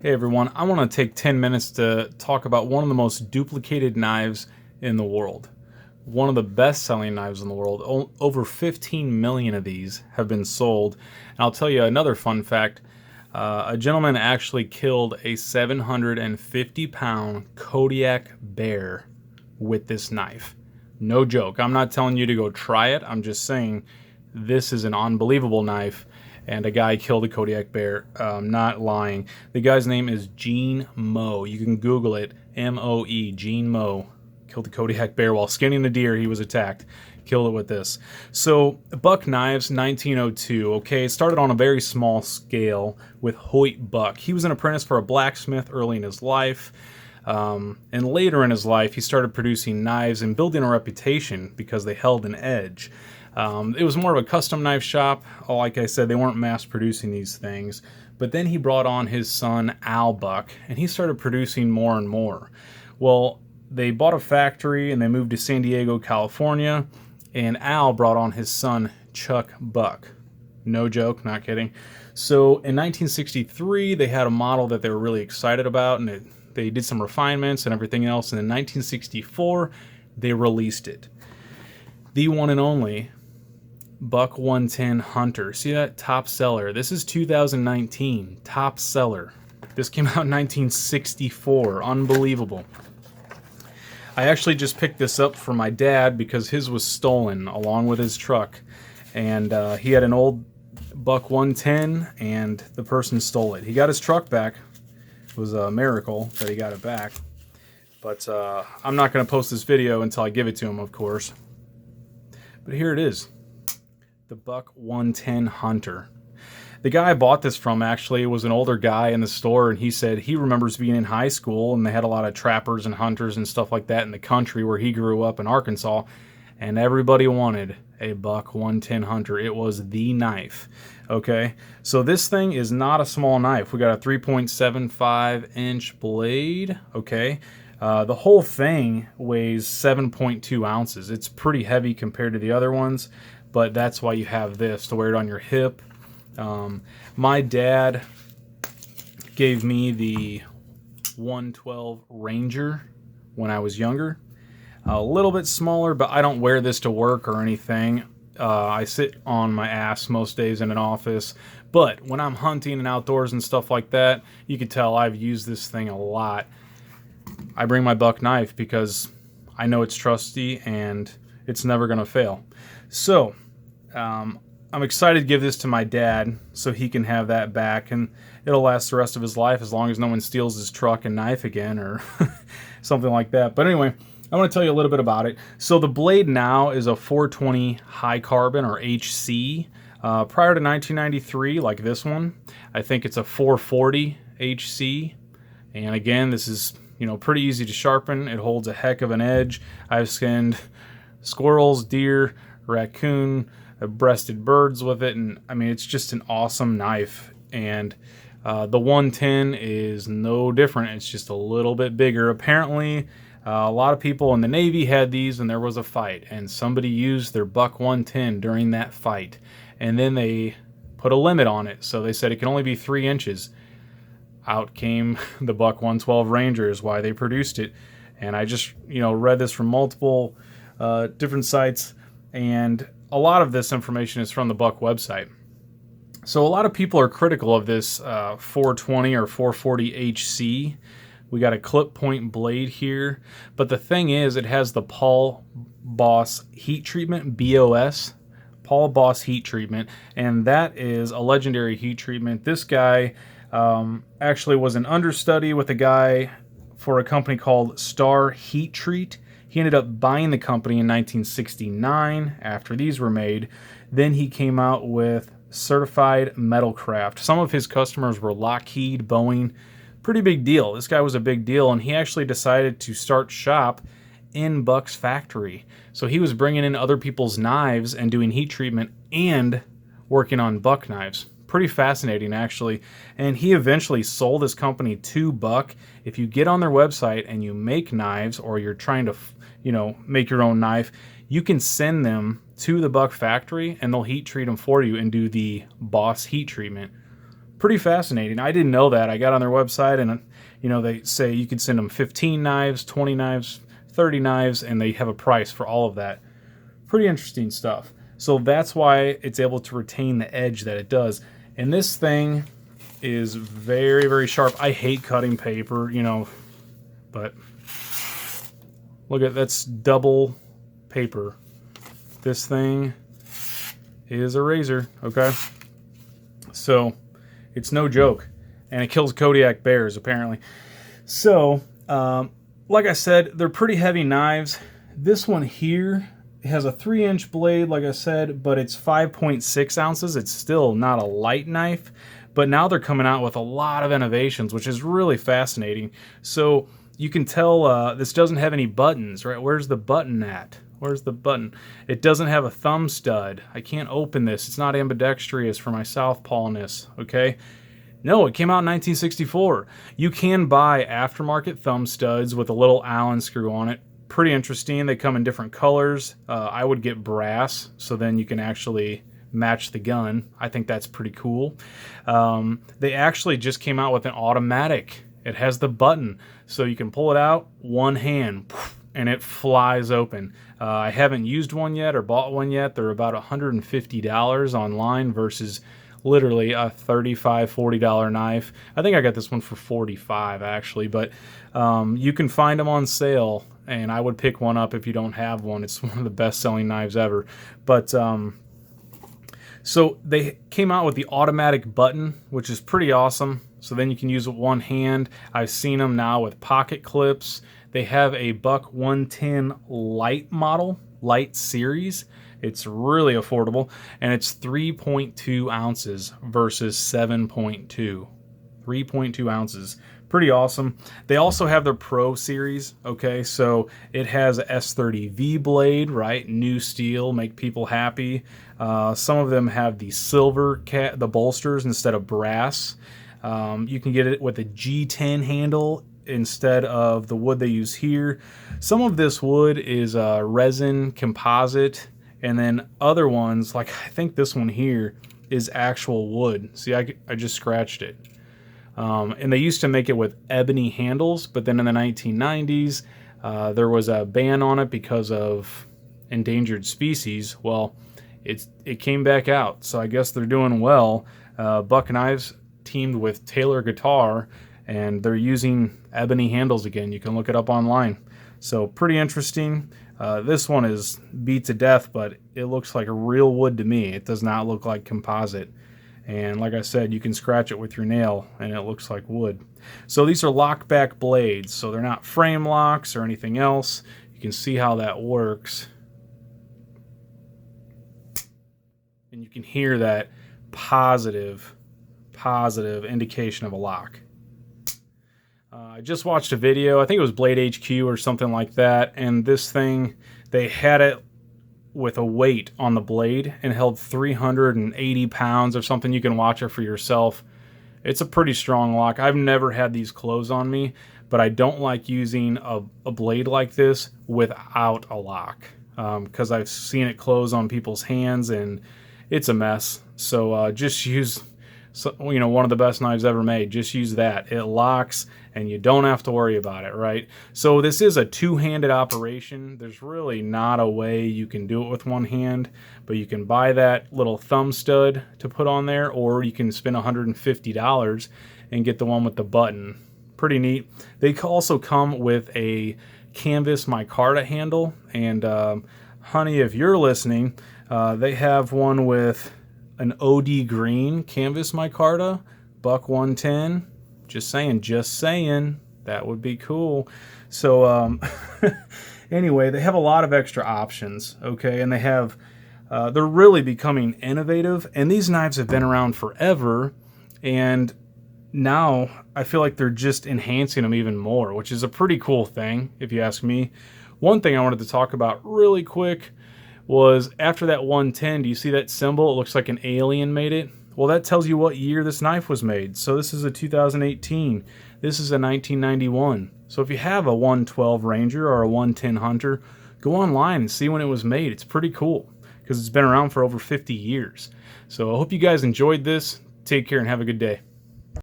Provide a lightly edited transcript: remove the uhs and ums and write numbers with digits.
Hey everyone, I want to take 10 minutes to talk about one of the most duplicated knives in the world. One of the best-selling knives in the world. Over 15 million of these have been sold. And I'll tell you another fun fact. A gentleman actually killed a 750-pound Kodiak bear with this knife. No joke. I'm not telling you to go try it. I'm just saying this is an unbelievable knife. And a guy killed a Kodiak bear. Not lying. The guy's name is Gene Moe. You can Google it. M-O-E. Gene Moe. Killed a Kodiak bear while skinning a deer. He was attacked. Killed it with this. So, Buck Knives, 1902. Okay, it started on a very small scale with Hoyt Buck. He was an apprentice for a blacksmith early in his life. And later in his life, he started producing knives and building a reputation because they held an edge. It was more of a custom knife shop. Like I said, they weren't mass producing these things. But then he brought on his son, Al Buck, and he started producing more and more. Well, they bought a factory and they moved to San Diego, California, and Al brought on his son, Chuck Buck. No joke, not kidding. So in 1963, they had a model that they were really excited about, and they did some refinements and everything else. And in 1964, they released it. The one and only Buck 110 Hunter. See that? Top seller. This is 2019. Top seller. This came out in 1964. Unbelievable. I actually just picked this up for my dad because his was stolen along with his truck. And he had an old Buck 110 and the person stole it. He got his truck back. It was a miracle that he got it back. But I'm not going to post this video until I give it to him, of course. But here it is. The Buck 110 Hunter. The guy I bought this from actually was an older guy in the store, and he said he remembers being in high school and they had a lot of trappers and hunters and stuff like that in the country where he grew up in Arkansas, and everybody wanted a Buck 110 Hunter. It was the knife. Okay, so this thing is not a small knife. We got a 3.75 inch blade. Okay. The whole thing weighs 7.2 ounces. It's pretty heavy compared to the other ones, but that's why you have this, to wear it on your hip. My dad gave me the 112 Ranger when I was younger. A little bit smaller, but I don't wear this to work or anything. I sit on my ass most days in an office, but when I'm hunting and outdoors and stuff like that, you can tell I've used this thing a lot. I bring my Buck knife because I know it's trusty and it's never going to fail. So, I'm excited to give this to my dad so he can have that back, and it'll last the rest of his life as long as no one steals his truck and knife again or something like that. But anyway, I want to tell you a little bit about it. So the blade now is a 420 high carbon, or HC. Prior to 1993, like this one, I think it's a 440 HC. And again, this is, pretty easy to sharpen. It holds a heck of an edge. I've skinned squirrels, deer, raccoon, breasted birds with it, and I mean, it's just an awesome knife. And the 110 is no different. It's just a little bit bigger. Apparently, a lot of people in the Navy had these and there was a fight, and somebody used their Buck 110 during that fight, and then they put a limit on it. So they said it can only be 3 inches. Out came the Buck 112 Ranger, is why they produced it. And I just, read this from multiple different sites, and a lot of this information is from the Buck website. So a lot of people are critical of this 420 or 440 HC. We got a clip point blade here, but the thing is, it has the Paul Boss heat treatment, BOS, Paul Boss heat treatment, and that is a legendary heat treatment. This guy actually was an understudy with a guy for a company called Star Heat Treat. He ended up buying the company in 1969 after these were made. Then he came out with Certified Metalcraft. Some of his customers were Lockheed, Boeing. Pretty big deal. This guy was a big deal, and he actually decided to start shop in Buck's factory. So he was bringing in other people's knives and doing heat treatment and working on Buck knives. Pretty fascinating, actually. And he eventually sold his company to Buck. If you get on their website and you make knives, or you're trying to, make your own knife, you can send them to the Buck factory and they'll heat treat them for you and do the Boss heat treatment. pretty fascinating. I didn't know that. I got on their website, and they say you could send them 15 knives, 20 knives, 30 knives, and they have a price for all of that. Pretty interesting stuff. So that's why it's able to retain the edge that it does. And this thing is very, very sharp. I hate cutting paper, but look at that's double paper. This thing is a razor, okay? So it's no joke, and it kills Kodiak bears apparently. So like I said, they're pretty heavy knives. This one here has a 3-inch blade, like I said, but it's 5.6 ounces. It's still not a light knife, but now they're coming out with a lot of innovations, which is really fascinating. So you can tell this doesn't have any buttons, right? Where's the button at? Where's the button? It doesn't have a thumb stud. I can't open this. It's not ambidextrous for my southpawness, okay? No, it came out in 1964. You can buy aftermarket thumb studs with a little Allen screw on it. Pretty interesting. They come in different colors. I would get brass, so then you can actually match the gun. I think that's pretty cool. They actually just came out with an automatic. It has the button, so you can pull it out one hand, and it flies open. I haven't used one yet or bought one yet. They're about $150 online versus literally a $35, $40 knife. I think I got this one for $45 actually, but you can find them on sale, and I would pick one up if you don't have one. It's one of the best-selling knives ever. But so they came out with the automatic button, which is pretty awesome. So then you can use it one hand. I've seen them now with pocket clips. They have a Buck 110 light model, light series. It's really affordable, and it's 3.2 ounces versus 7.2. 3.2 ounces. Pretty awesome. They also have their Pro series, okay? So it has a S30V blade, right? New steel, make people happy. Some of them have the silver the bolsters instead of brass. You can get it with a G10 handle instead of the wood they use here. Some of this wood is resin composite, and then other ones, like I think this one here, is actual wood. See, I just scratched it. And they used to make it with ebony handles, but then in the 1990s, there was a ban on it because of endangered species. Well, it came back out, so I guess they're doing well. Buck Knives teamed with Taylor Guitar, and they're using ebony handles again. You can look it up online. So pretty interesting. This one is beat to death, but it looks like a real wood to me. It does not look like composite. And like I said, you can scratch it with your nail and it looks like wood. So these are lockback blades, so they're not frame locks or anything else. You can see how that works. And you can hear that positive indication of a lock. I just watched a video, I think it was Blade HQ or something like that, and this thing, they had it with a weight on the blade and held 380 pounds or something. You can watch it for yourself. It's a pretty strong lock. I've never had these close on me, but I don't like using a blade like this without a lock because I've seen it close on people's hands and it's a mess. So just use one of the best knives ever made. Just use that. It locks and you don't have to worry about it, right? So this is a two-handed operation. There's really not a way you can do it with one hand, but you can buy that little thumb stud to put on there, or you can spend $150 and get the one with the button. Pretty neat. They also come with a canvas micarta handle, and honey, if you're listening, they have one with an OD green canvas micarta, Buck 110. Just saying, that would be cool. So anyway, they have a lot of extra options, okay, and they're really becoming innovative, and these knives have been around forever, and now I feel like they're just enhancing them even more, which is a pretty cool thing, if you ask me. One thing I wanted to talk about really quick was after that 110, do you see that symbol? It looks like an alien made it. Well, that tells you what year this knife was made. So this is a 2018. This is a 1991. So if you have a 112 Ranger or a 110 Hunter, go online and see when it was made. It's pretty cool because it's been around for over 50 years. So I hope you guys enjoyed this. Take care and have a good day.